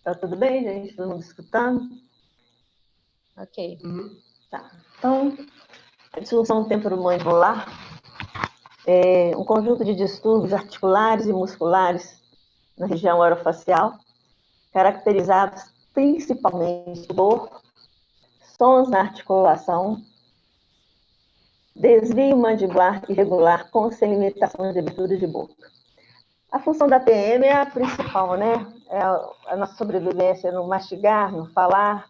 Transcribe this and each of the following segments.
Tá tudo bem, gente? Todo mundo escutando? Ok. Tá. Então, a disfunção temporomandibular é um conjunto de distúrbios articulares e musculares na região orofacial, caracterizados principalmente por sons na articulação, desvio mandibular irregular com sem limitação de abertura de boca. A função da TM é a principal, né? É a nossa sobrevivência no mastigar, no falar,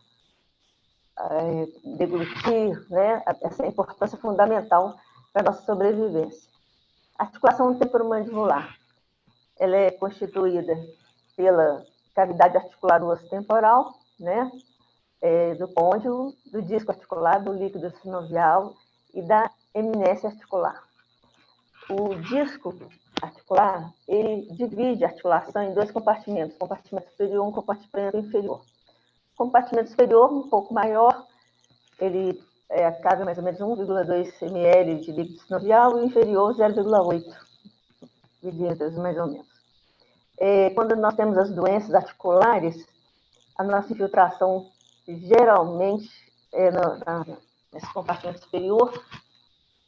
deglutir, né? Essa é a importância fundamental para a nossa sobrevivência. A articulação temporomandibular, ela é constituída pela cavidade articular do osso temporal, né? Do côndilo, do disco articular, do líquido sinovial e da eminência articular. O disco articular, ele divide a articulação em dois compartimentos, compartimento superior e um compartimento inferior. O compartimento superior, um pouco maior, ele cabe mais ou menos 1,2 ml de líquido sinovial e o inferior 0,8 mililitros, mais ou menos. Quando nós temos as doenças articulares, a nossa infiltração geralmente é nesse compartimento superior,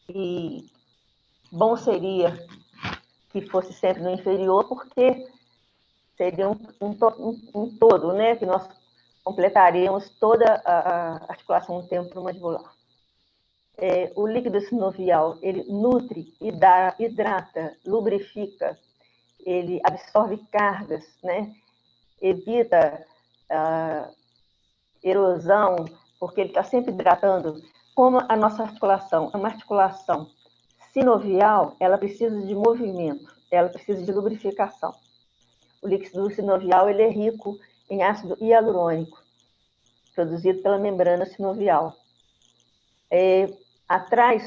e bom seria que fosse sempre no inferior, porque seria um todo, né, que nós completaríamos toda a articulação temporomandibular. O líquido sinovial, ele nutre, hidrata, lubrifica, ele absorve cargas, né, evita erosão, porque ele está sempre hidratando. Como a nossa articulação é uma articulação sinovial, ela precisa de movimento, ela precisa de lubrificação. O líquido sinovial, ele é rico em ácido hialurônico, produzido pela membrana sinovial. Atrás,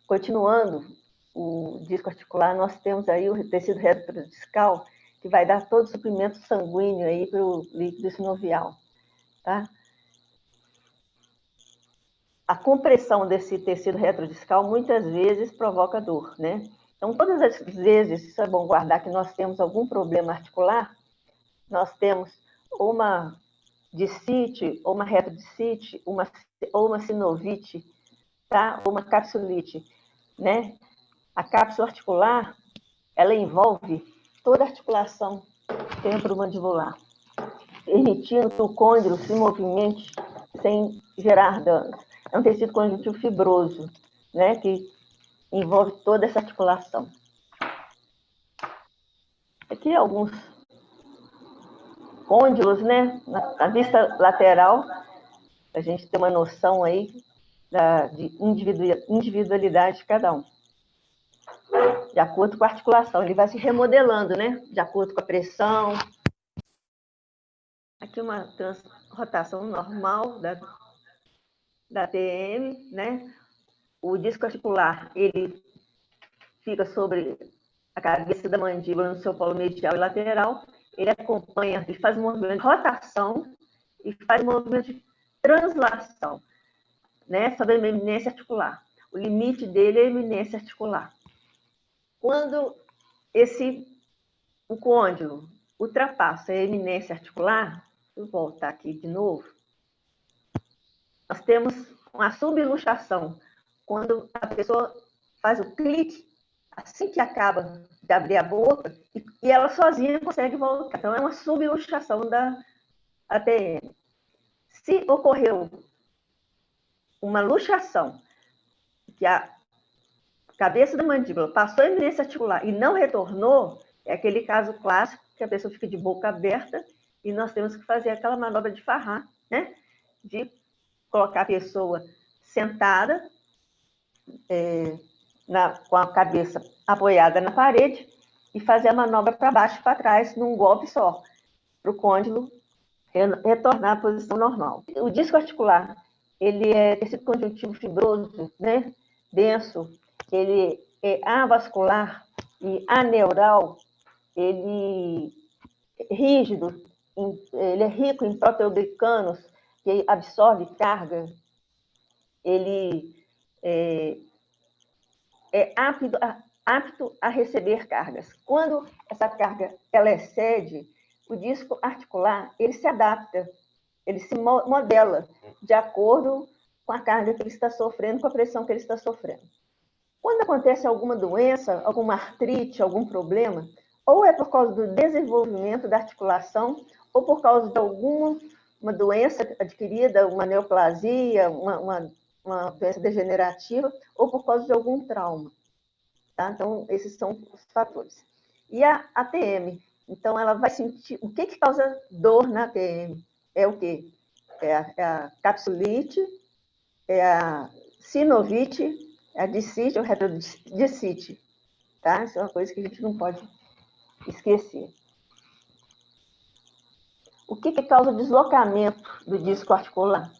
continuando o disco articular, nós temos aí o tecido retrodiscal, que vai dar todo o suprimento sanguíneo aí para o líquido sinovial, tá? A compressão desse tecido retrodiscal muitas vezes provoca dor, né? Então, todas as vezes, isso é bom guardar, que nós temos algum problema articular, nós temos uma discite, ou uma retrodiscite, ou uma sinovite, tá? Ou uma capsulite, né? A cápsula articular, ela envolve toda a articulação temporomandibular, permitindo que o côndilo se movimente sem gerar danos. É um tecido conjuntivo fibroso, né, que envolve toda essa articulação. Aqui alguns côndilos, né, na vista lateral, a gente tem uma noção aí de individualidade de cada um, de acordo com a articulação. Ele vai se remodelando, né, de acordo com a pressão. Aqui uma rotação normal da TM, né? O disco articular, ele fica sobre a cabeça da mandíbula no seu polo medial e lateral. Ele acompanha, ele faz um movimento de rotação e faz um movimento de translação, né? Sobre a eminência articular. O limite dele é a eminência articular. Quando o côndilo ultrapassa a eminência articular, vou voltar aqui de novo, nós temos uma subluxação, quando a pessoa faz o clique, assim que acaba de abrir a boca, e ela sozinha consegue voltar. Então, é uma subluxação da ATM. Se ocorreu uma luxação, que a cabeça da mandíbula passou a eminência articular e não retornou, é aquele caso clássico que a pessoa fica de boca aberta e nós temos que fazer aquela manobra de Farrar, né? De colocar a pessoa sentada, com a cabeça apoiada na parede e fazer a manobra para baixo e para trás num golpe só, para o côndilo retornar à posição normal. O disco articular, ele é tecido conjuntivo fibroso, né? Denso, ele é avascular e aneural, ele é rígido, ele é rico em proteoglicanos, que absorve carga, ele é apto a receber cargas. Quando essa carga ela excede, o disco articular, ele se adapta, ele se modela de acordo com a carga que ele está sofrendo, com a pressão que ele está sofrendo. Quando acontece alguma doença, alguma artrite, algum problema, ou é por causa do desenvolvimento da articulação, ou por causa de alguma doença adquirida, uma neoplasia, uma doença degenerativa, ou por causa de algum trauma. Tá? Então, esses são os fatores. E a ATM? Então, ela vai sentir... O que causa dor na ATM? É o quê? É a capsulite, é a sinovite, é a discite ou retrodiscite. Tá? Isso é uma coisa que a gente não pode esquecer. O que causa o deslocamento do disco articular?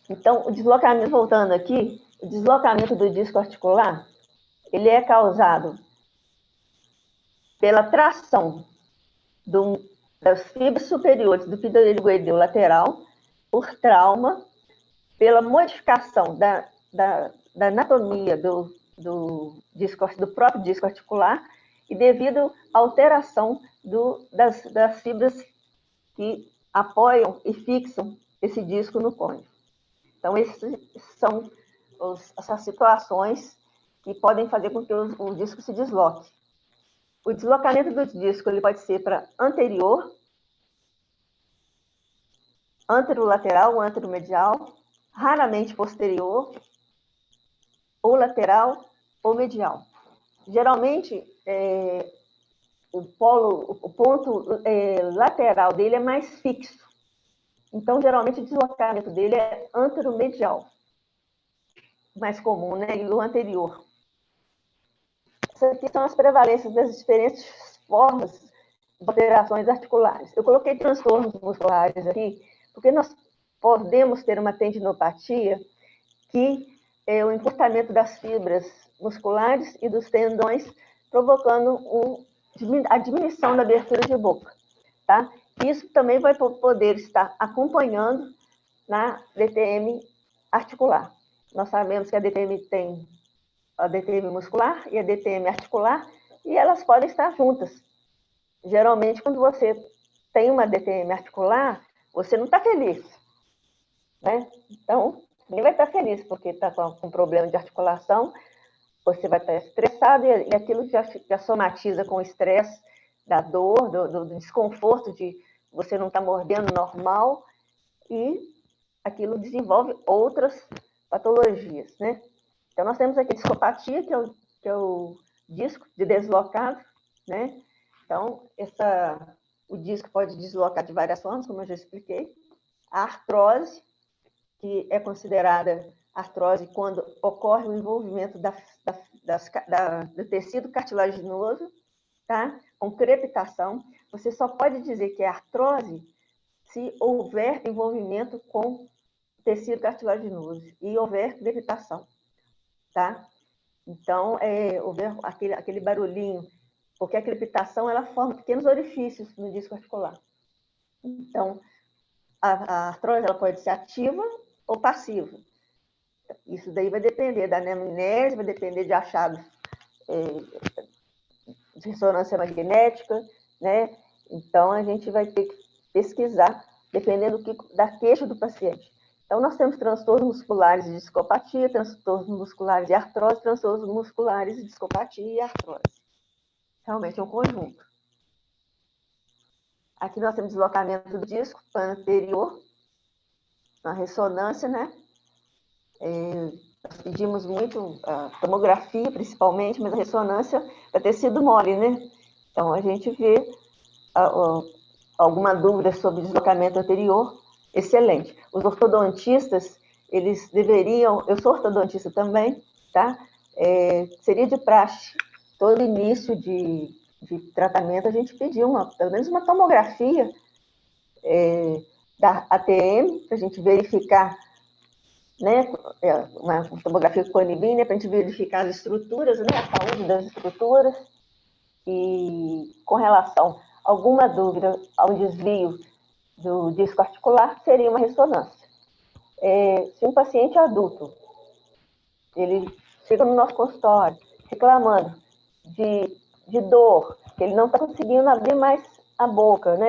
Então, o deslocamento, voltando aqui, o deslocamento do disco articular, ele é causado pela tração das fibras superiores do pidaligoideu lateral, por trauma, pela modificação da anatomia do próprio disco articular e devido à alteração das fibras que apoiam e fixam esse disco no cônio. Então, essas são essas situações que podem fazer com que o disco se desloque. O deslocamento do disco ele pode ser para anterior, anterolateral, anteromedial, raramente posterior, ou lateral, ou medial. Geralmente, o ponto lateral dele é mais fixo. Então, geralmente, o deslocamento dele é anteromedial. Mais comum, né? E o anterior. Essas aqui são as prevalências das diferentes formas de alterações articulares. Eu coloquei transtornos musculares aqui, porque nós podemos ter uma tendinopatia que é o encurtamento das fibras musculares e dos tendões, provocando a diminuição da abertura de boca. Tá? Isso também vai poder estar acompanhando na DTM articular. Nós sabemos que a DTM tem a DTM muscular e a DTM articular, e elas podem estar juntas. Geralmente, quando você tem uma DTM articular, você não está feliz. Né? Então, ninguém vai estar feliz, porque está com problema de articulação, você vai estar estressado, e aquilo já somatiza com o estresse, da dor, do desconforto de você não estar mordendo normal, e aquilo desenvolve outras patologias, né? Então, nós temos aqui a discopatia, que é o disco de deslocado, né? Então, o disco pode deslocar de várias formas, como eu já expliquei. A artrose, que é considerada artrose quando ocorre o envolvimento do tecido cartilaginoso, tá? Com crepitação. Você só pode dizer que é artrose se houver envolvimento com tecido cartilaginoso e houver crepitação, tá? Então, houver aquele barulhinho, porque a crepitação ela forma pequenos orifícios no disco articular. Então, a artrose ela pode ser ativa ou passiva. Isso daí vai depender da anamnese, vai depender de achados de ressonância magnética, né? Então, a gente vai ter que pesquisar, dependendo da queixa do paciente. Então, nós temos transtornos musculares de discopatia, transtornos musculares de artrose, transtornos musculares de discopatia e artrose. Realmente é um conjunto. Aqui nós temos deslocamento do disco anterior, na ressonância, né? Nós pedimos muito a tomografia, principalmente, mas a ressonância para tecido mole, né? Então, a gente vê alguma dúvida sobre deslocamento anterior, excelente. Os ortodontistas, eles deveriam... Eu sou ortodontista também, tá? Seria de praxe, todo início de tratamento, a gente pediu pelo menos uma tomografia da ATM, para a gente verificar, né, uma tomografia com Conibin, né, para a gente verificar as estruturas, né, a saúde das estruturas, e com relação a alguma dúvida ao desvio do disco articular, seria uma ressonância. Se um paciente adulto, ele chega no nosso consultório reclamando de dor, que ele não está conseguindo abrir mais a boca, né?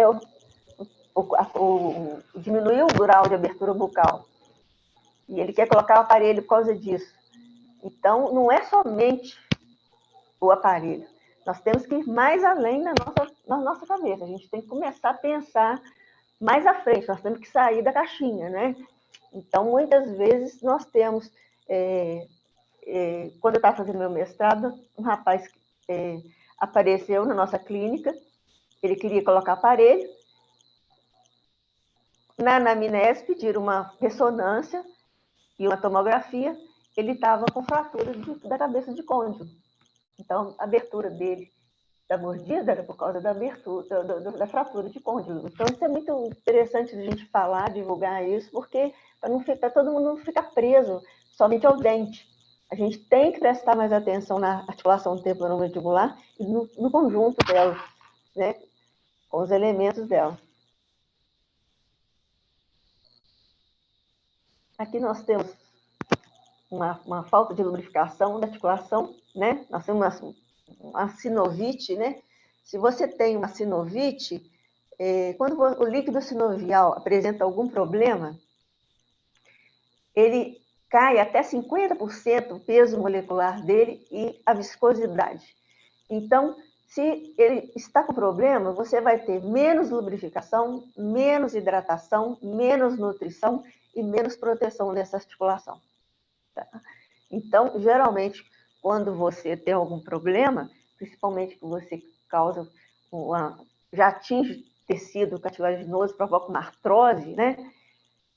Diminuiu o grau de abertura bucal. E ele quer colocar o aparelho por causa disso. Então, não é somente o aparelho. Nós temos que ir mais além da nossa cabeça. A gente tem que começar a pensar mais à frente. Nós temos que sair da caixinha, né? Então, muitas vezes, nós temos... quando eu estava fazendo meu mestrado, um rapaz apareceu na nossa clínica. Ele queria colocar aparelho. Na anamnese, pediram uma ressonância e uma tomografia. Ele estava com fratura da cabeça de côndilo. Então, a abertura dele, da mordida, era por causa da abertura, da fratura de côndilo. Então, isso é muito interessante a gente falar, divulgar isso, porque para todo mundo não ficar preso somente ao dente. A gente tem que prestar mais atenção na articulação temporomandibular e no conjunto dela, né, com os elementos dela. Aqui nós temos uma falta de lubrificação da articulação, né? Nós temos uma sinovite, né? Se você tem uma sinovite, quando o líquido sinovial apresenta algum problema, ele cai até 50% o peso molecular dele e a viscosidade. Então, se ele está com problema, você vai ter menos lubrificação, menos hidratação, menos nutrição e menos proteção dessa articulação. Tá? Então, geralmente, quando você tem algum problema, principalmente que você causa já atinge tecido cartilaginoso, provoca uma artrose, né?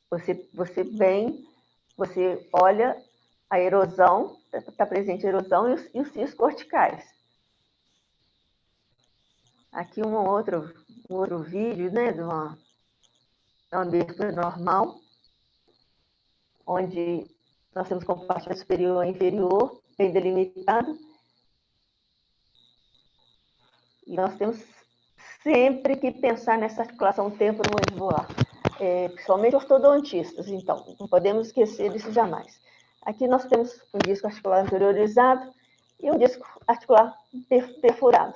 Você vem, você olha a erosão, está presente a erosão e os cios corticais. Aqui um outro vídeo, né, de uma abertura normal, onde nós temos compartimento superior e inferior, bem delimitado. E nós temos sempre que pensar nessa articulação temporomandibular, principalmente ortodontistas, então, não podemos esquecer disso jamais. Aqui nós temos um disco articular anteriorizado e um disco articular perfurado.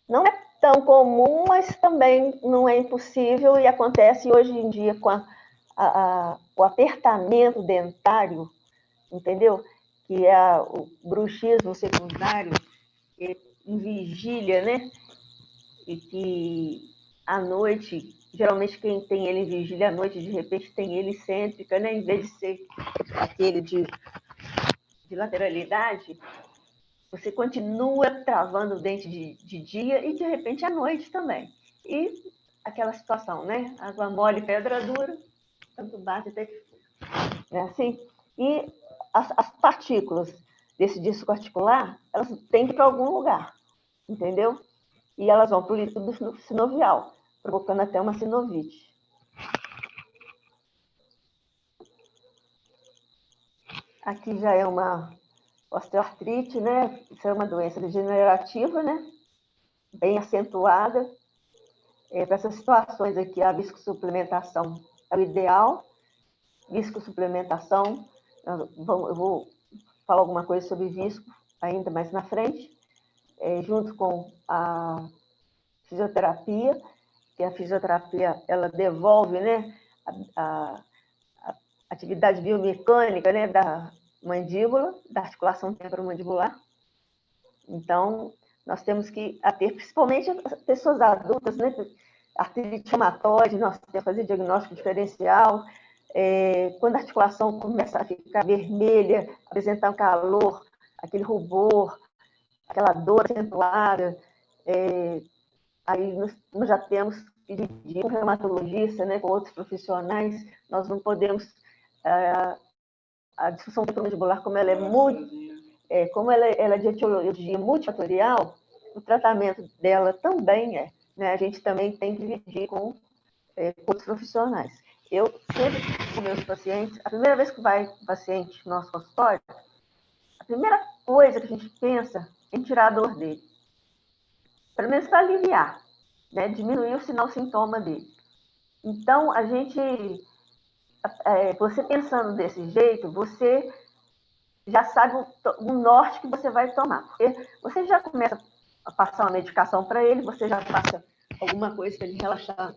Não é tão comum, mas também não é impossível e acontece hoje em dia com o apertamento dentário, entendeu? Que é o bruxismo secundário, em vigília, né? E que à noite, geralmente quem tem ele em vigília à noite, de repente tem ele cêntrica, né? Em vez de ser aquele de lateralidade, você continua travando o dente de dia e de repente à noite também. E aquela situação, né? Água mole, pedra dura, tanto bate até que... É assim? E as partículas desse disco articular, elas têm que ir para algum lugar, entendeu? E elas vão para o líquido sinovial, provocando até uma sinovite. Aqui já é uma osteoartrite, né? Isso é uma doença degenerativa, né? Bem acentuada. Para essas situações aqui, a viscosuplementação é o ideal. Viscosuplementação, eu vou falar alguma coisa sobre visco ainda mais na frente, junto com a fisioterapia, que a fisioterapia ela devolve, né, a atividade biomecânica, né, da mandíbula, da articulação temporomandibular. Então, nós temos que ter, principalmente as pessoas adultas, né, artrite reumatoide, nós temos que fazer diagnóstico diferencial. Quando a articulação começa a ficar vermelha, apresentar um calor, aquele rubor, aquela dor acentuada, aí nós já temos que dividir com o reumatologista, né, com outros profissionais. Nós não podemos... a disfunção temporomandibular, como ela é como ela é de etiologia multifatorial, o tratamento dela também né, a gente também tem que dividir com outros profissionais. Eu sempre, com meus pacientes, a primeira vez que vai um paciente no nosso consultório, a primeira coisa que a gente pensa é em tirar a dor dele. Pelo menos para aliviar, né, diminuir o sintoma dele. Então, a gente, você pensando desse jeito, você já sabe o norte que você vai tomar. Porque você já começa a passar uma medicação para ele, você já passa alguma coisa para ele relaxar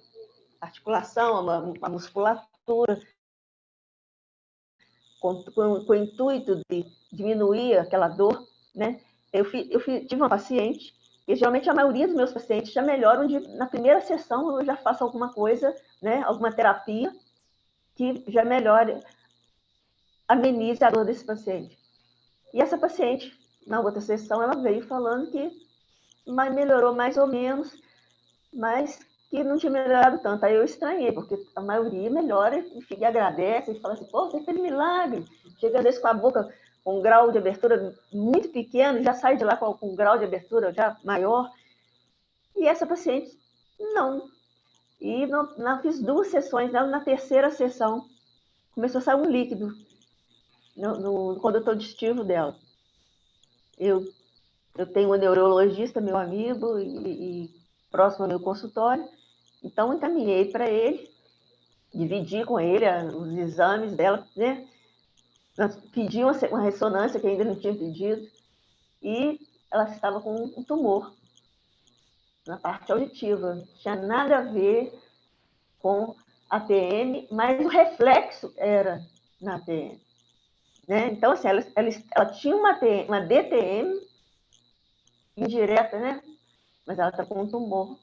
a articulação, a musculatura, com o intuito de diminuir aquela dor, né? Tive uma paciente, e geralmente a maioria dos meus pacientes já melhoram na primeira sessão, eu já faço alguma coisa, né? Alguma terapia que já melhore, amenize a dor desse paciente. E essa paciente, na outra sessão, ela veio falando que melhorou mais ou menos, mas que não tinha melhorado tanto. Aí eu estranhei, porque a maioria melhora e agradece, e fala assim, pô, você fez milagre. Chega às vezes com a boca com um grau de abertura muito pequeno, já sai de lá com um grau de abertura já maior. E essa paciente, não. E fiz 2 sessões, na terceira sessão, começou a sair um líquido no condutor digestivo dela. Eu tenho um neurologista, meu amigo, e próximo ao meu consultório, então encaminhei para ele, dividi com ele os exames dela, né? Pedi uma ressonância que ainda não tinha pedido, e ela estava com um tumor na parte auditiva. Não tinha nada a ver com a TM, mas o reflexo era na TM. Né? Então, assim, ela tinha uma DTM indireta, né? Mas ela está com um tumor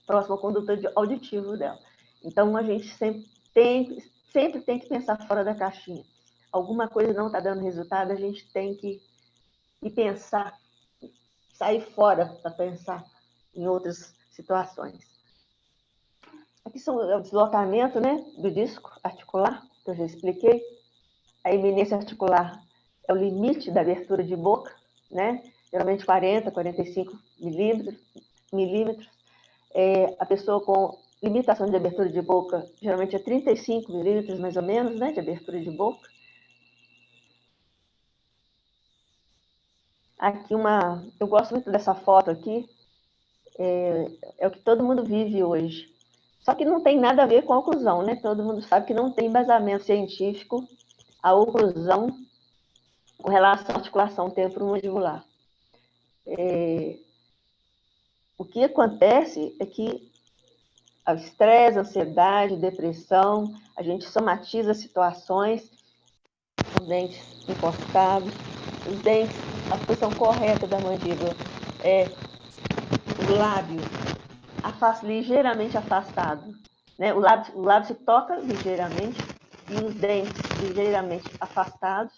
próximo ao condutor auditivo dela. Então, a gente sempre tem que pensar fora da caixinha. Alguma coisa não está dando resultado, a gente tem que ir pensar, sair fora para pensar em outras situações. Aqui é o deslocamento, né, do disco articular, que eu já expliquei. A eminência articular é o limite da abertura de boca, né? Geralmente 40, 45 milímetros. A pessoa com limitação de abertura de boca, geralmente é 35 milímetros, mais ou menos, né, de abertura de boca. Aqui eu gosto muito dessa foto aqui, é o que todo mundo vive hoje. Só que não tem nada a ver com a oclusão, né? Todo mundo sabe que não tem embasamento científico a oclusão com relação à articulação temporomandibular. O que acontece é que o estresse, a ansiedade, depressão, a gente somatiza situações, os dentes encostados, os dentes, a posição correta da mandíbula é o lábio ligeiramente afastado, né? O lábio se toca ligeiramente e os dentes ligeiramente afastados.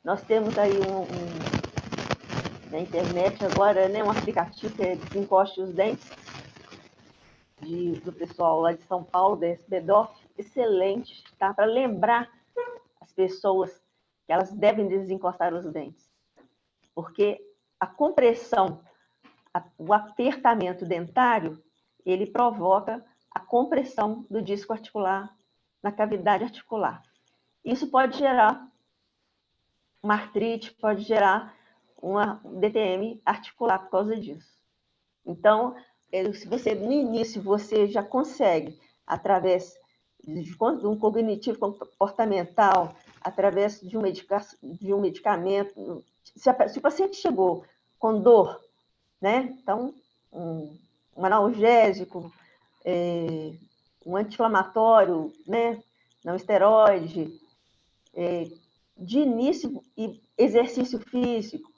Nós temos aí na internet agora, né, um aplicativo que é Desencoste os Dentes, do pessoal lá de São Paulo, da SBDOF, excelente, tá? Para lembrar as pessoas que elas devem desencostar os dentes. Porque a compressão, o apertamento dentário, ele provoca a compressão do disco articular na cavidade articular. Isso pode gerar uma artrite, pode gerar uma DTM articular por causa disso. Então, se você, no início, você já consegue, através de um cognitivo comportamental, através de um medicamento, se o paciente chegou com dor, né? Então, um analgésico, um anti-inflamatório, né? Não esteroide, de início, e exercício físico,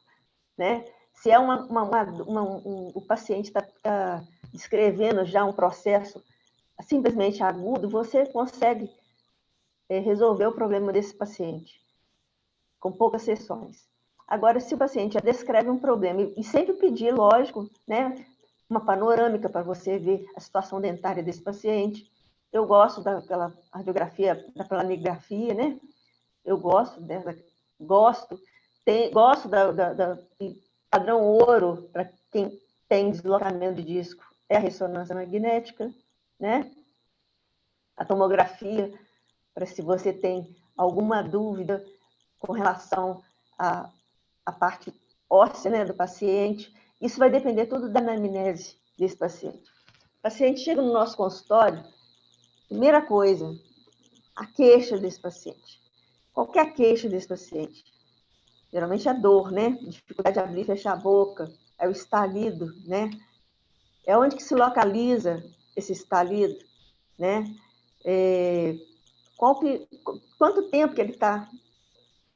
né? Se é o paciente está descrevendo já um processo simplesmente agudo, você consegue resolver o problema desse paciente com poucas sessões. Agora, se o paciente já descreve um problema, e sempre pedir, lógico, né, uma panorâmica para você ver a situação dentária desse paciente. Eu gosto daquela radiografia, da planigrafia, né? Eu gosto dessa, gosto da padrão ouro para quem tem deslocamento de disco, é a ressonância magnética, né? A tomografia, para se você tem alguma dúvida com relação à parte óssea, né, do paciente. Isso vai depender tudo da anamnese desse paciente. O paciente chega no nosso consultório, primeira coisa, a queixa desse paciente. Qualquer queixa desse paciente. Geralmente é dor, né? Dificuldade de abrir e fechar a boca, é o estalido, né? É onde que se localiza esse estalido, né? Quanto tempo que ele está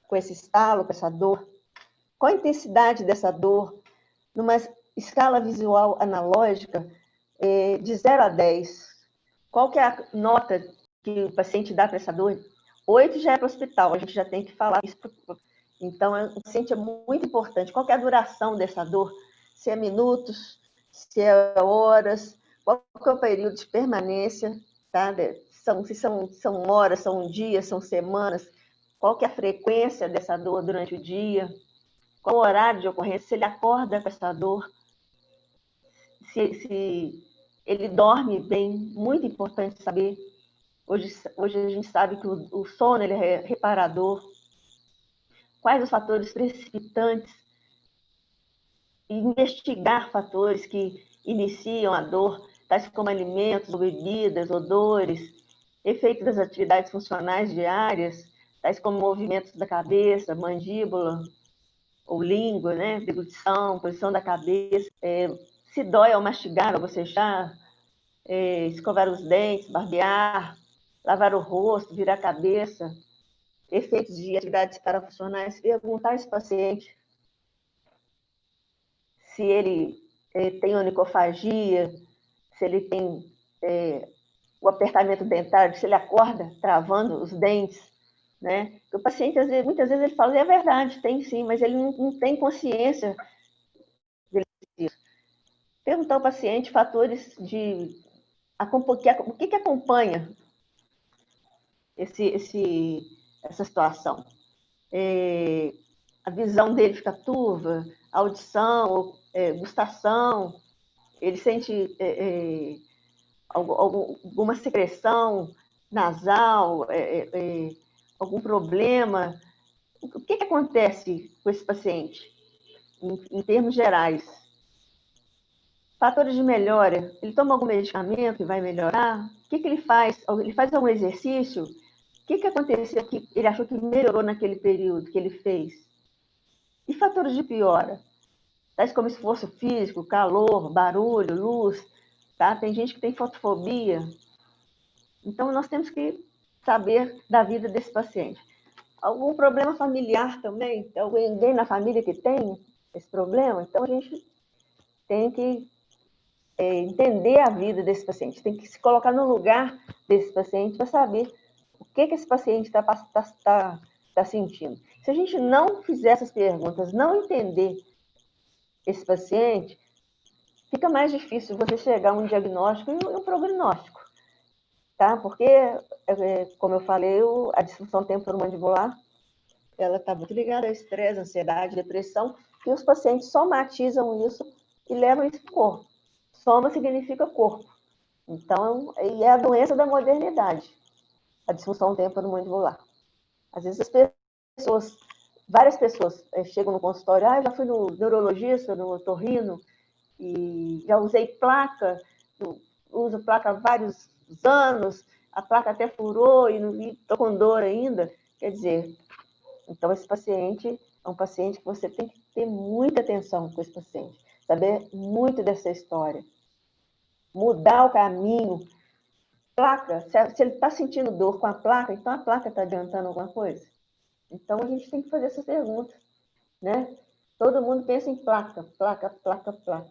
com esse estalo, com essa dor? Qual a intensidade dessa dor? Numa escala visual analógica, de 0 a 10, qual que é a nota que o paciente dá para essa dor? 8 já é para o hospital, a gente já tem que falar isso. Então, o paciente é muito importante. Qual que é a duração dessa dor? Se é minutos, se é horas, qual que é o período de permanência, tá? Se são horas, são dias, são semanas, qual que é a frequência dessa dor durante o dia, qual o horário de ocorrência, se ele acorda com essa dor, se ele dorme bem, muito importante saber. Hoje a gente sabe que o sono ele é reparador. Quais os fatores precipitantes? E investigar fatores que iniciam a dor, tais como alimentos, bebidas, odores, efeitos das atividades funcionais diárias, tais como movimentos da cabeça, mandíbula ou língua, né? Deglutição, posição da cabeça, se dói ao mastigar, ao bocejar, escovar os dentes, barbear, lavar o rosto, virar a cabeça, efeitos de atividades parafuncionais, perguntar a esse paciente se ele tem onicofagia, se ele tem o apertamento dentário, se ele acorda travando os dentes, né? O paciente, muitas vezes, ele fala, é verdade, tem sim, mas ele não tem consciência disso. Perguntar ao paciente fatores de... O que acompanha essa situação? A visão dele fica turva, a audição, gustação, ele sente alguma secreção nasal, algum problema. O que acontece com esse paciente, em termos gerais? Fatores de melhora, ele toma algum medicamento que vai melhorar? O que ele faz? Ele faz algum exercício? O que aconteceu que ele achou que melhorou naquele período que ele fez? E fatores de piora? Tais como esforço físico, calor, barulho, luz, tá? Tem gente que tem fotofobia. Então, nós temos que saber da vida desse paciente. Algum problema familiar também? Tem alguém na família que tem esse problema? Então, a gente tem que entender a vida desse paciente, tem que se colocar no lugar desse paciente para saber o que esse paciente está sentindo. Se a gente não fizer essas perguntas, não entender esse paciente, fica mais difícil você chegar a um diagnóstico e um prognóstico, tá? Porque, como eu falei, a disfunção temporomandibular, ela está muito ligada a estresse, ansiedade, depressão, e os pacientes somatizam isso e levam isso para o corpo. Soma significa corpo. Então, é a doença da modernidade, a disfunção temporomandibular. Às vezes várias pessoas chegam no consultório, já fui no neurologista, no otorrino, e já usei placa, uso placa há vários anos, a placa até furou e estou com dor ainda. Quer dizer, então esse paciente é um paciente que você tem que ter muita atenção com esse paciente, saber muito dessa história, mudar o caminho. Placa, se ele está sentindo dor com a placa, então a placa está adiantando alguma coisa? Então a gente tem que fazer essa pergunta, né? Todo mundo pensa em placa, placa, placa, placa.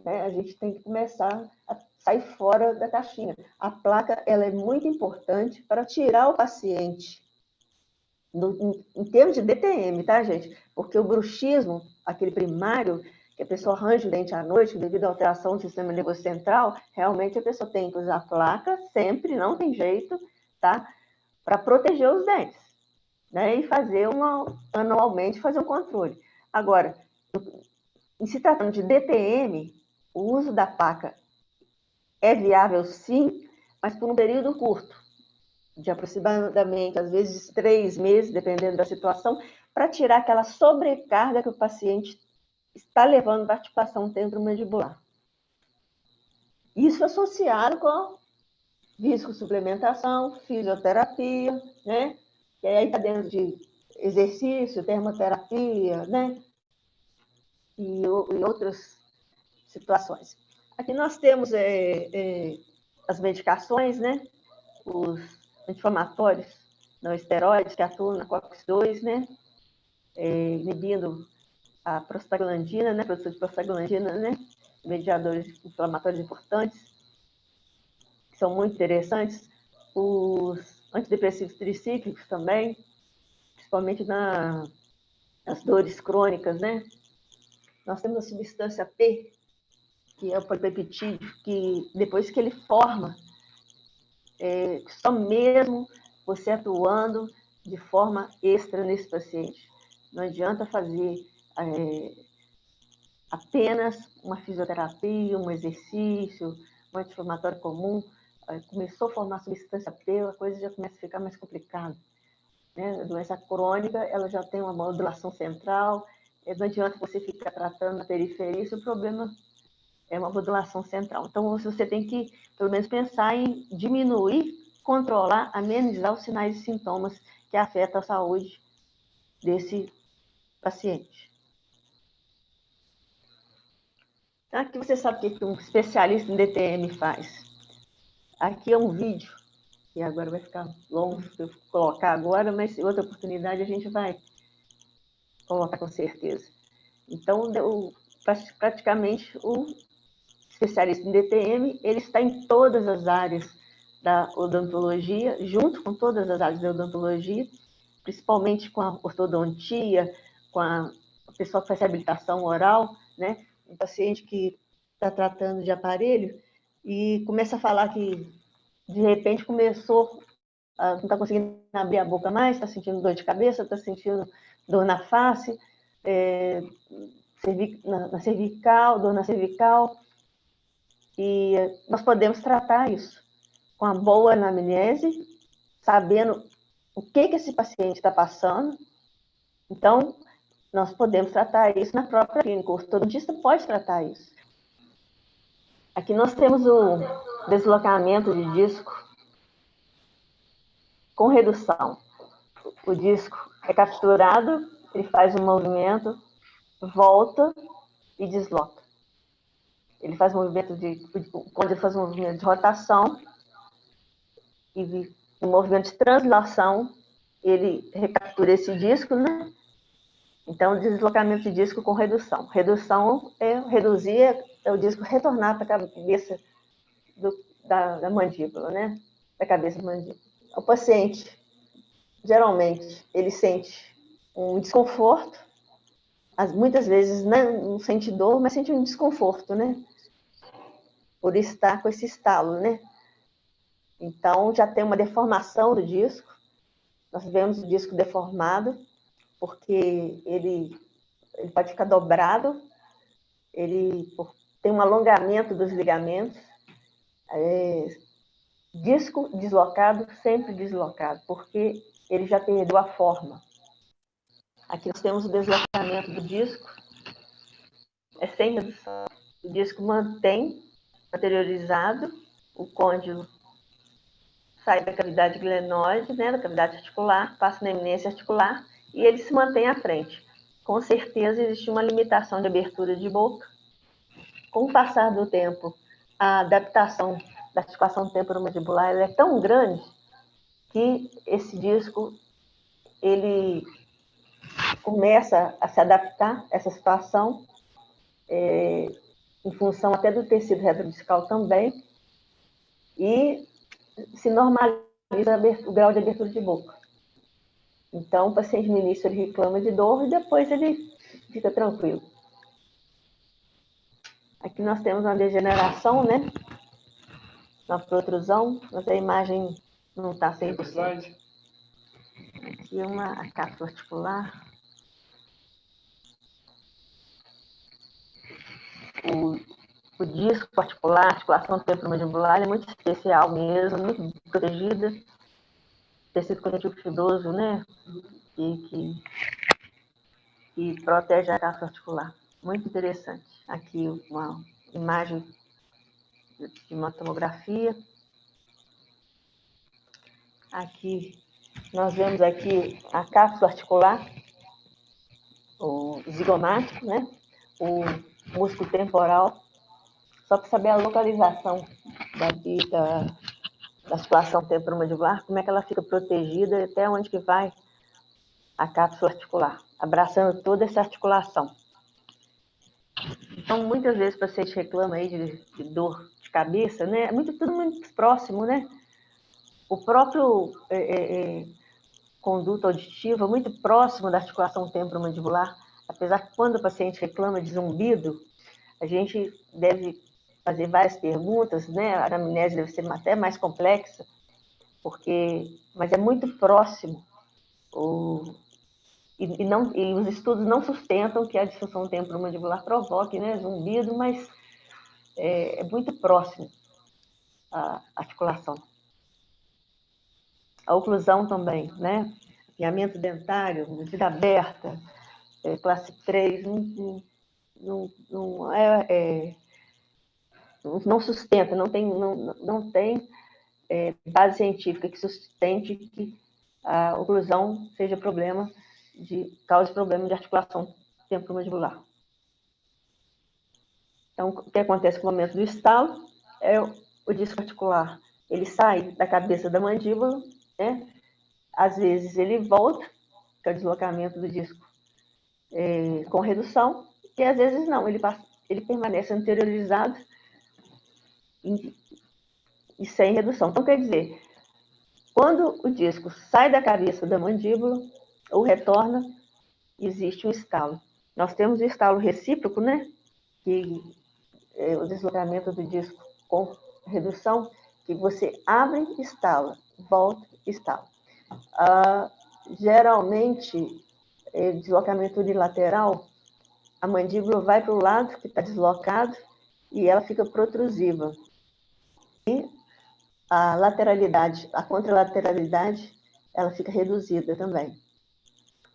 Né? A gente tem que começar a sair fora da caixinha. A placa, ela é muito importante para tirar o paciente, em termos de DTM, tá, gente? Porque o bruxismo, aquele primário, que a pessoa arranja o dente à noite devido à alteração do sistema nervoso central, realmente a pessoa tem que usar placa sempre, não tem jeito, tá? Para proteger os dentes, né? E fazer anualmente fazer um controle. Agora, em se tratando de DTM, o uso da placa é viável sim, mas por um período curto, de aproximadamente, às vezes, 3 meses, dependendo da situação, para tirar aquela sobrecarga que o paciente está levando da articulação temporomandibular. Isso associado com viscosuplementação, fisioterapia, né? E aí está dentro de exercício, termoterapia, né? E outras situações. Aqui nós temos as medicações, né? Os anti-inflamatórios não esteroides que atuam na COX-2, né? Inibindo a prostaglandina, né? Produção de prostaglandina, né? Mediadores inflamatórios importantes, que são muito interessantes. Os antidepressivos tricíclicos também, principalmente nas dores crônicas, né? Nós temos a substância P, que é o polipeptídeo, que depois que ele forma, só mesmo você atuando de forma extra nesse paciente. Não adianta fazer apenas uma fisioterapia, um exercício, um anti-inflamatório comum. Começou a formar substância P, a coisa já começa a ficar mais complicada. Né? A doença crônica, ela já tem uma modulação central, não adianta você ficar tratando na periferia, se o problema é uma modulação central. Então, você tem que, pelo menos, pensar em diminuir, controlar, amenizar os sinais e sintomas que afetam a saúde desse paciente. Aqui você sabe o que um especialista em DTM faz. Aqui é um vídeo, que agora vai ficar longo se eu colocar agora, mas em outra oportunidade a gente vai colocar com certeza. Então, praticamente, o especialista em DTM, ele está em todas as áreas da odontologia, junto com todas as áreas da odontologia, principalmente com a ortodontia, com a pessoa que faz reabilitação oral, né? Um paciente que está tratando de aparelho e começa a falar que, de repente, começou não está conseguindo abrir a boca mais, está sentindo dor de cabeça, está sentindo dor na face, na cervical, dor na cervical, e nós podemos tratar isso com a boa anamnese, sabendo o que esse paciente está passando. Então, nós podemos tratar isso na própria clínica. O ortodontista pode tratar isso. Aqui nós temos o deslocamento de disco com redução. O disco é capturado, ele faz um movimento, volta e desloca. Ele faz quando ele faz um movimento de rotação e um movimento de translação, ele recaptura esse disco, né? Então, deslocamento de disco com redução. Redução reduzir o disco retornar para a cabeça da mandíbula, né? Da cabeça da mandíbula. O paciente, geralmente, ele sente um desconforto, muitas vezes não sente dor, mas sente um desconforto, né? Por estar com esse estalo, né? Então, já tem uma deformação do disco. Nós vemos o disco deformado, porque ele pode ficar dobrado, ele tem um alongamento dos ligamentos, disco deslocado, sempre deslocado, porque ele já perdeu a forma. Aqui nós temos o deslocamento do disco, sem redução. O disco mantém anteriorizado, o côndilo sai da cavidade glenoide, né, da cavidade articular, passa na eminência articular e ele se mantém à frente. Com certeza existe uma limitação de abertura de boca. Com o passar do tempo, a adaptação da articulação temporomandibular é tão grande que esse disco ele começa a se adaptar a essa situação, em função até do tecido retrodiscal também, e se normaliza o grau de abertura de boca. Então, o paciente no início ele reclama de dor e depois ele fica tranquilo. Aqui nós temos uma degeneração, né? Uma protrusão, mas a imagem não está 100%. Aqui é a cápsula articular. O disco articular, a articulação temporomandibular, é muito especial mesmo, muito protegida. Tecido conjuntivo fibroso, né? Que protege a cápsula articular. Muito interessante. Aqui uma imagem de uma tomografia. Aqui nós vemos aqui a cápsula articular, o zigomático, né? O músculo temporal. só para saber a localização da articulação temporomandibular, como é que ela fica protegida e até onde que vai a cápsula articular, abraçando toda essa articulação. Então, muitas vezes o paciente reclama aí de dor de cabeça, né? Tudo muito próximo, né? O próprio conduto auditiva muito próximo da articulação temporomandibular, apesar que quando o paciente reclama de zumbido, a gente deve fazer várias perguntas, né? A anamnese deve ser até mais complexa, mas é muito próximo. E os estudos não sustentam que a disfunção temporomandibular provoque, né, zumbido, mas é muito próximo à articulação. A oclusão também, né? Afinhamento dentário, medida aberta, classe 3, não sustenta, não tem base científica que sustente que a oclusão seja cause problema de articulação temporomandibular. Então, o que acontece com o momento do estalo é o disco articular. Ele sai da cabeça da mandíbula, né? Às vezes ele volta, que é o deslocamento do disco com redução, e às vezes não, ele permanece anteriorizado e sem redução. Então, quer dizer, quando o disco sai da cabeça da mandíbula ou retorna, existe um estalo. Nós temos o estalo recíproco, né? Que é o deslocamento do disco com redução, que você abre, estala, volta, estala. Geralmente, deslocamento unilateral, a mandíbula vai para o lado que está deslocado e ela fica protrusiva. E a lateralidade, a contralateralidade, ela fica reduzida também.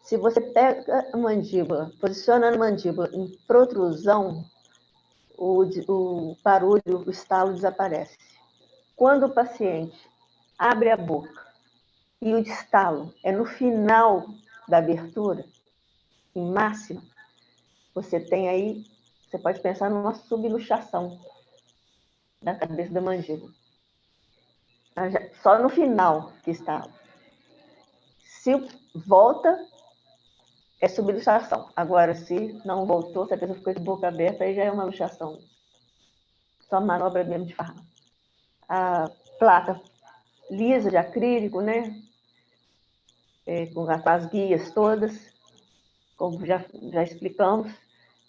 Se você pega a mandíbula, posiciona a mandíbula em protrusão, o barulho, o estalo desaparece. Quando o paciente abre a boca e o estalo é no final da abertura, em máxima, você pode pensar numa subluxação da cabeça da mandíbula. Só no final que está. Se volta, é subluxação. Agora, se não voltou, se a pessoa ficou de boca aberta, aí já é uma luxação. Só manobra mesmo de farmácia. A placa lisa de acrílico, né? Com as guias todas, como já explicamos,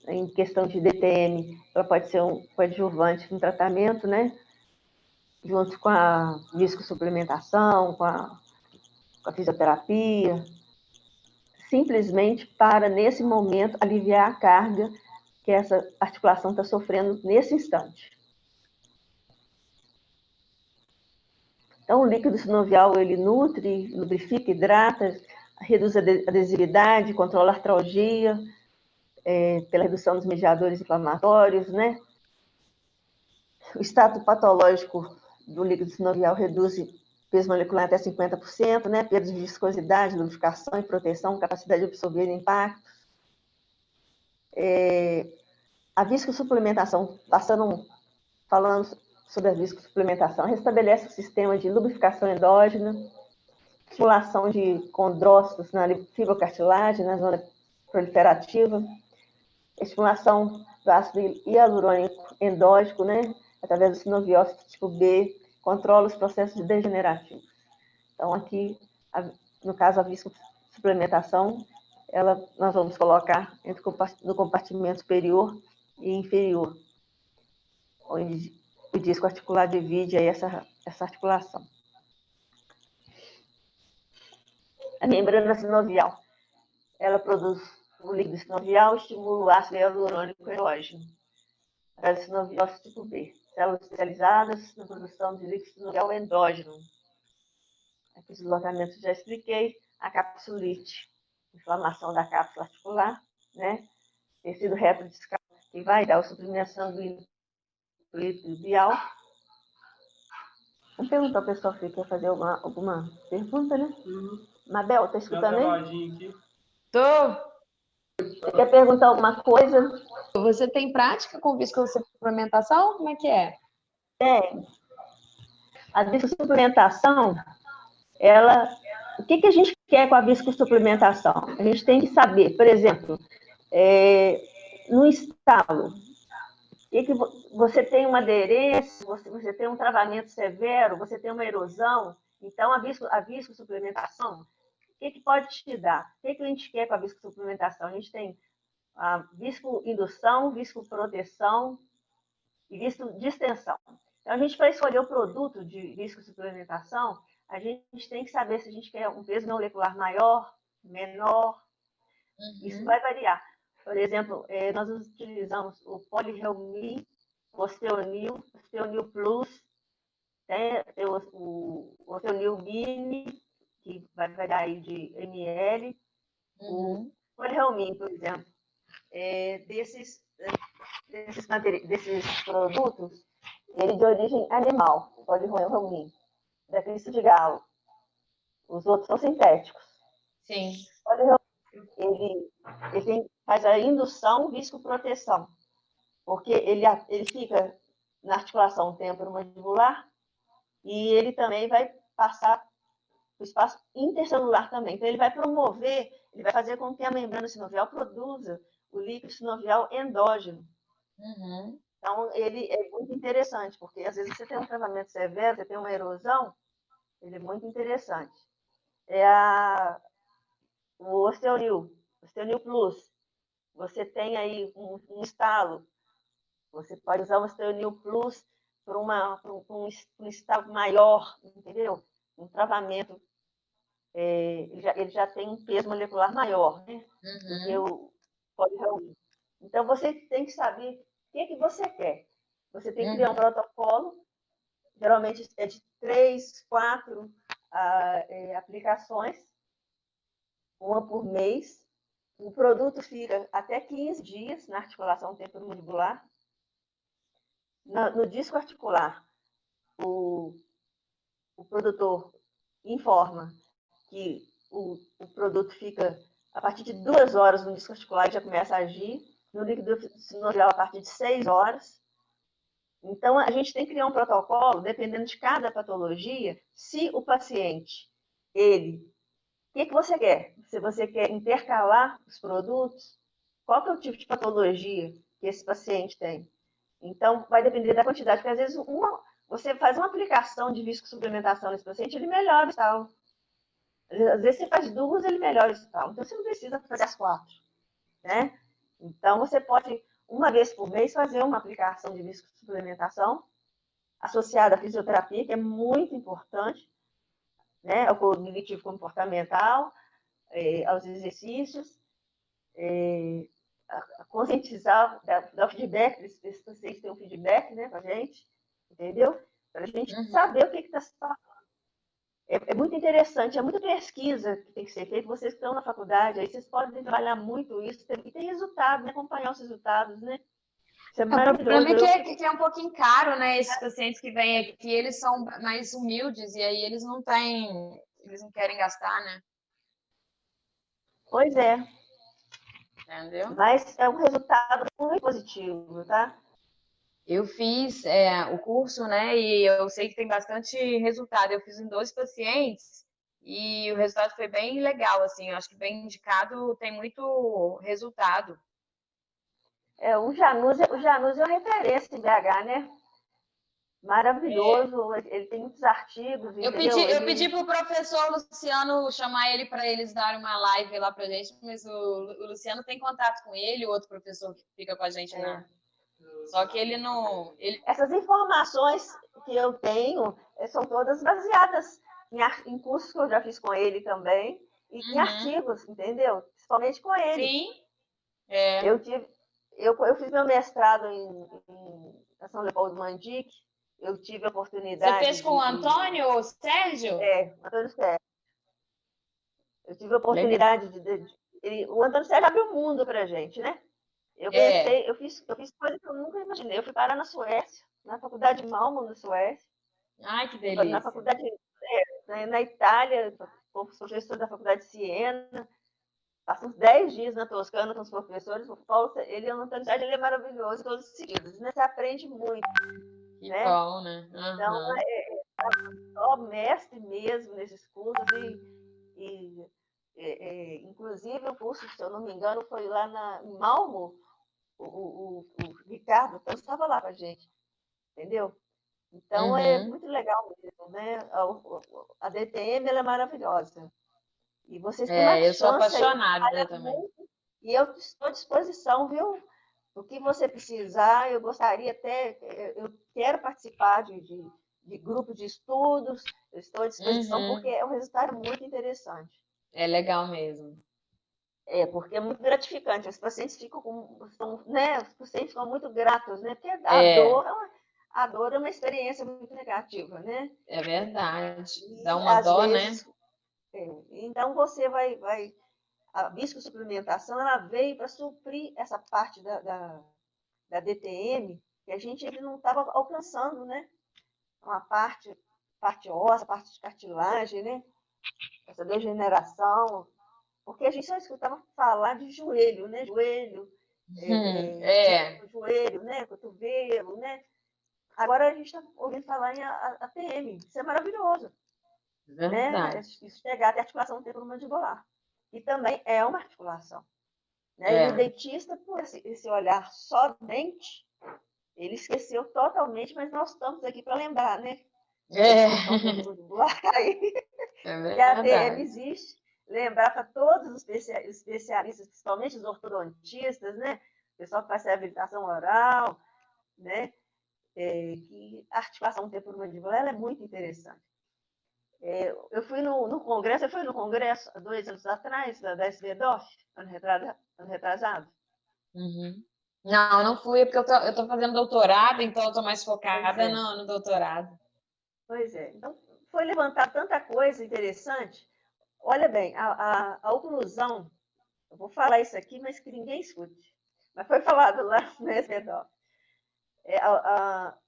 em questão de DTM, ela pode ser um coadjuvante no tratamento, né? Junto com a viscosuplementação, com a fisioterapia, simplesmente para, nesse momento, aliviar a carga que essa articulação está sofrendo nesse instante. Então, o líquido sinovial, ele nutre, lubrifica, hidrata, reduz a adesividade, controla a artralgia, pela redução dos mediadores inflamatórios, né? O status patológico do líquido sinovial reduz peso molecular até 50%, né? Perda de viscosidade, lubrificação e proteção, capacidade de absorver impactos. A viscosuplementação, falando sobre a viscosuplementação, restabelece o sistema de lubrificação endógena, estimulação de condrócitos na fibrocartilagem, na zona proliferativa, estimulação do ácido hialurônico endógeno, né, através do sinoviócito tipo B, controla os processos degenerativos. Então, aqui, no caso, a viscosuplementação, nós vamos colocar no compartimento superior e inferior, onde o disco articular divide aí essa articulação. A membrana sinovial, ela produz o líquido sinovial, estimula o ácido hialurônico endógeno, através do sinoviócito tipo B. Células especializadas na produção de líquido sinovial endógeno. Aqui os deslocamentos já expliquei. A capsulite, inflamação da cápsula articular, né? Tecido reto discal, que vai dar a sublimação do líquido vial. Vamos perguntar ao pessoal se quer fazer alguma pergunta, né? Mabel, está escutando aí? Tô. Você quer perguntar alguma coisa? Você tem prática com viscosuplementação? suplementação? Como é que é? A viscosuplementação, o que a gente quer com a viscosuplementação? A gente tem que saber, por exemplo, no estalo, que você tem uma aderência, você tem um travamento severo, você tem uma erosão, então a viscosuplementação, o que pode te dar? O que a gente quer com a viscosuplementação? A gente tem a viscoindução, viscoproteção e viscodistensão. Então, a gente, para escolher o produto de viscosuplementação, a gente tem que saber se a gente quer um peso molecular maior, menor. Isso vai variar. Por exemplo, nós utilizamos o Polyhelmin, o Osteonil Plus, o Osteonil Mini, que vai variar aí de ml, o Polyhelmin, por exemplo. Desses produtos, ele de origem animal, o Polyhelmin, da crista de galo. Os outros são sintéticos. Sim. Ele faz a indução viscoproteção, porque ele fica na articulação temporomandibular e ele também vai passar o espaço intercelular também. Então, ele vai promover, ele vai fazer com que a membrana sinovial produza o líquido sinovial endógeno. Então, ele é muito interessante, porque às vezes você tem um travamento severo, você tem uma erosão, ele é muito interessante. O Osteonil Plus, você tem aí um estalo, você pode usar o Osteonil Plus para um estalo maior, entendeu? Um travamento, ele já tem um peso molecular maior, né? Do que o Polyhelmin. Então, você tem que saber o que você quer. Você tem que criar um protocolo, geralmente é de 3, 4 aplicações, uma por mês. O produto fica até 15 dias na articulação temporomandibular. No disco articular, o produtor informa que o produto fica a partir de 2 horas no disco articular e já começa a agir. No líquido sinovial, a partir de 6 horas. Então, a gente tem que criar um protocolo, dependendo de cada patologia, se o paciente, o que você quer? Se você quer intercalar os produtos, qual que é o tipo de patologia que esse paciente tem? Então, vai depender da quantidade, porque às vezes você faz uma aplicação de viscosuplementação nesse paciente, ele melhora o estalo. Às vezes você faz 2, ele melhora o estalo. Então, você não precisa fazer as 4, né? Então, você pode, uma vez por mês, fazer uma aplicação de viscosuplementação associada à fisioterapia, que é muito importante, né? Ao cognitivo comportamental, aos exercícios, a conscientizar, dar o feedback, esses pacientes têm um feedback, né, com a gente, entendeu? Para a gente saber o que está se passando. É muito interessante, é muita pesquisa que tem que ser feita. Vocês que estão na faculdade, aí vocês podem trabalhar muito isso, e tem resultado, né? Acompanhar os resultados, né? Isso é maravilhoso. O problema é que é um pouquinho caro, né? Esses pacientes que vêm aqui, eles são mais humildes e aí eles não querem gastar, né? Pois é. Entendeu? Mas é um resultado muito positivo, tá? Eu fiz o curso, né? E eu sei que tem bastante resultado. Eu fiz em 12 pacientes e o resultado foi bem legal, assim. Eu acho que bem indicado tem muito resultado. O Janus é uma referência em BH, né? Maravilhoso, ele tem muitos artigos, entendeu? Eu pedi para o professor Luciano chamar ele para eles darem uma live lá para a gente, mas o Luciano tem contato com ele, o outro professor que fica com a gente Só que ele não... Essas informações que eu tenho são todas baseadas em cursos que eu já fiz com ele também, e em artigos, entendeu? Principalmente com ele. Sim. Eu fiz meu mestrado em São Leopoldo Mandic, eu tive a oportunidade... Você fez com o Antônio ou Sérgio? Antônio Sérgio. Eu tive a oportunidade o Antônio Sérgio abriu o mundo pra gente, né? Eu fiz coisas que eu nunca imaginei. Eu fui parar na Suécia, na faculdade de Malmö, na Suécia. Ai, que delícia. Na faculdade, na Itália, como professor da faculdade de Siena. passa uns 10 dias na Toscana com os professores, o Paulo, ele, na atualidade, ele é maravilhoso, todos seguidos, né? Você aprende muito, Que né? bom, né? Então, Aham. só mestre mesmo nesses cursos inclusive o curso, se eu não me engano, foi lá em Malmo, o Ricardo então, estava lá com a gente, entendeu? Então é Uhum. muito legal mesmo, né? A DTM ela é maravilhosa. E vocês têm uma Eu sou chance aí de apaixonada trabalhar também. muito, e eu estou à disposição, viu? O que você precisar, eu gostaria até, eu quero participar de grupos de estudos, eu estou à disposição, porque Uhum. é um resultado muito interessante. É legal mesmo. Porque é muito gratificante. Os pacientes né? Os pacientes ficam muito gratos, né? Porque É, a dor é uma experiência muito negativa, né? é verdade. Dá E uma às dó, né? vezes, então você a viscosuplementação ela veio para suprir essa parte da DTM que a gente não estava alcançando, né? Uma parte óssea, parte de cartilagem, né? Essa degeneração, porque a gente só escutava falar de joelho, né? Joelho, É, joelho, né? Cotovelo, né? Agora a gente está ouvindo falar em ATM. Isso é maravilhoso, né? verdade. Isso chegar até a articulação temporomandibular. E também é uma articulação. Né? E o É. dentista, por esse olhar somente, ele esqueceu totalmente, mas nós estamos aqui para lembrar, né? Da disfunção É, temporomandibular, é que a ATM verdade. existe, lembrar para todos os especialistas, principalmente os ortodontistas, né? O pessoal que faz reabilitação oral, né? Que a articulação temporomandibular é muito interessante. Eu fui no congresso, eu fui no congresso há 2 anos atrás, da SBDOF, ano retrasado. Uhum. Não, não fui, porque eu tô fazendo doutorado, então eu tô mais Pois focada é, no doutorado. pois é. Então, foi levantar tanta coisa interessante. Olha bem, a oclusão, eu vou falar isso aqui, mas que ninguém escute. Mas foi falado lá no SBDOF.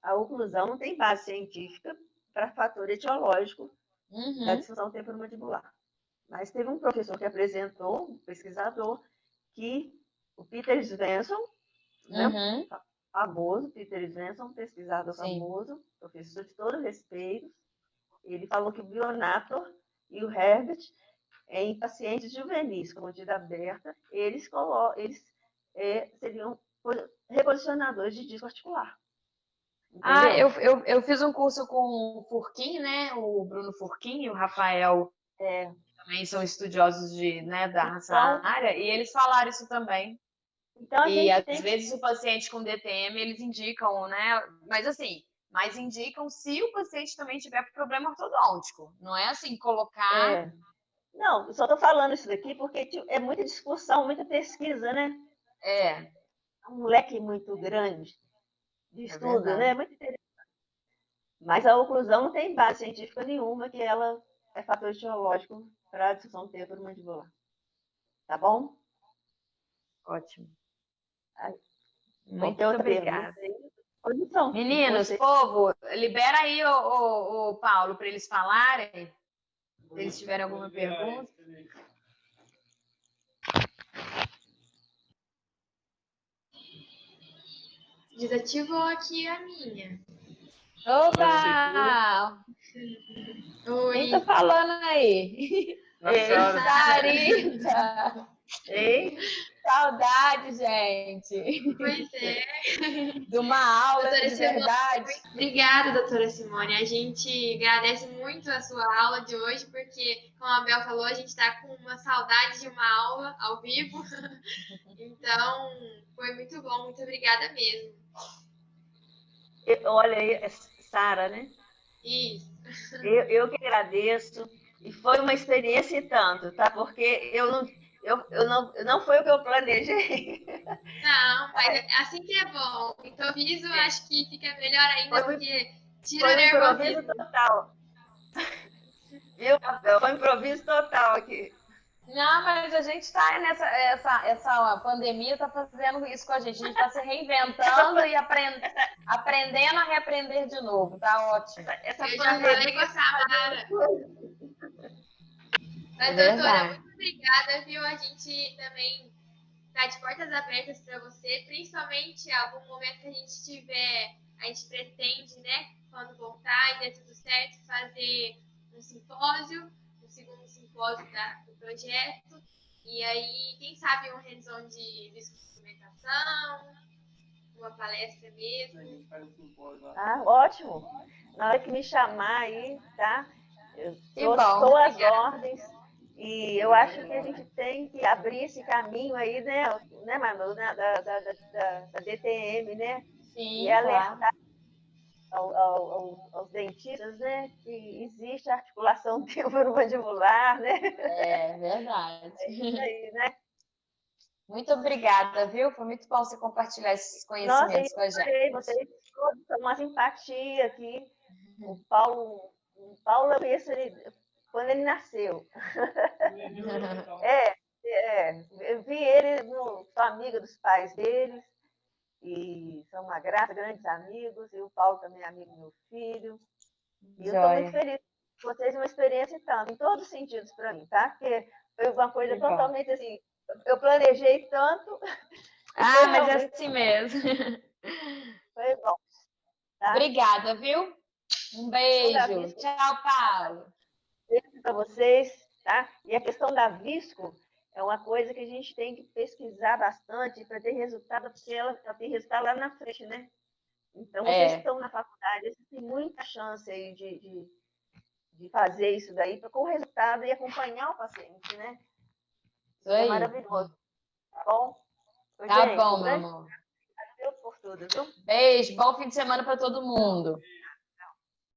A oclusão não tem base científica para fator etiológico da Uhum, disfunção temporomandibular. Mas teve um professor que apresentou, um pesquisador, que o Peter Svensson, né, uhum, famoso, Peter Svensson, pesquisador sim. famoso, professor de todo respeito, ele falou que o Bionator e o Herbert, em pacientes juvenis com mordida aberta, eles seriam reposicionadores de disco articular. Ah, Entendeu? eu fiz um curso com o Furquim, né? O Bruno Furquim e o Rafael É, também são estudiosos né, dessa então, área, e eles falaram isso também. então, a E gente às tem que. vezes o paciente com DTM, eles indicam, né? Mas assim, mas indicam se o paciente também tiver problema ortodôntico. Não é assim, colocar. É, não, eu só estou falando isso daqui porque é muita discussão, muita pesquisa, né? É, É um leque muito grande de é estudo, verdade. né? Muito interessante. Mas a oclusão não tem base científica nenhuma que ela é fator etiológico para a disfunção temporomandibular. Tá bom? Ótimo. Aí, qualquer Muito outra pergunta obrigada. aí, disposição de Meninos, você. povo, libera aí o Paulo para eles falarem, se eles tiverem alguma pergunta. Desativou aqui a minha. Oba! Quem tá Oi. falando aí? Ei, Sarita! ei, Saudade, gente! Pois é. De uma aula Doutora de Simone, verdade. obrigada, doutora Simone. A gente agradece muito a sua aula de hoje, porque, como a Bel falou, a gente está com uma saudade de uma aula ao vivo. Então, foi muito bom. Muito obrigada mesmo. olha aí, Sara, né? Isso. Eu que agradeço. E foi uma experiência e tanto, tá? Porque eu não foi o que eu planejei. Não, mas assim que é bom. Improviso, acho que fica melhor ainda, Foi um, porque tira foi o um improviso nervosismo. total. Viu, Abel? Foi um improviso total aqui. Não, mas a gente está essa pandemia está fazendo isso com a gente. A gente está se reinventando e aprendendo a reaprender de novo. Tá ótimo. Essa Eu já falei com pandemia a está fazendo Samara. coisa. Mas, doutora, Verdade. muito obrigada, viu? A gente também está de portas abertas para você, principalmente em algum momento que a gente tiver, a gente pretende, né, quando voltar e der tudo certo, fazer um simpósio, um segundo simpósio do projeto, e aí, quem sabe, um hands-on de instrumentação, uma palestra mesmo. A gente faz um simpósio lá. Ah, ótimo. Na hora que me chamar aí, tá? Eu Que bom. estou às ordens. E eu acho que a gente tem que abrir esse caminho aí, né Manu, da DTM, né? Sim, E alertar claro. aos dentistas, né? Que existe articulação temporomandibular, né? É verdade. É isso aí, né? Muito obrigada, viu? Foi muito bom você compartilhar esses Nossa, conhecimentos com a gente. vocês todos são uma simpatia aqui. O Paulo eu conheço ele quando ele nasceu. Eu vi ele, sou amiga dos pais deles, e são uma graça, grandes amigos, e o Paulo também é amigo do meu filho. E eu estou muito Joia. feliz com vocês, uma experiência tanto, em todos os sentidos para mim, tá? Porque foi uma coisa Que bom. totalmente assim, eu planejei tanto, Ah, mas é realmente assim mesmo. foi bom, tá? Obrigada, viu? Um Da beijo. Visco, Tchau, Paulo. beijo para vocês, tá? E a questão da Visco é uma coisa que a gente tem que pesquisar bastante para ter resultado, porque ela tem resultado lá na frente, né? Então, vocês estão na faculdade, vocês têm muita chance aí de fazer isso daí com o resultado e acompanhar o paciente, né? Isso Isso é aí. maravilhoso, tá bom? Tá Gente, bom, um meu grande amor. obrigado por tudo, viu? Beijo. Bom fim de semana para todo mundo.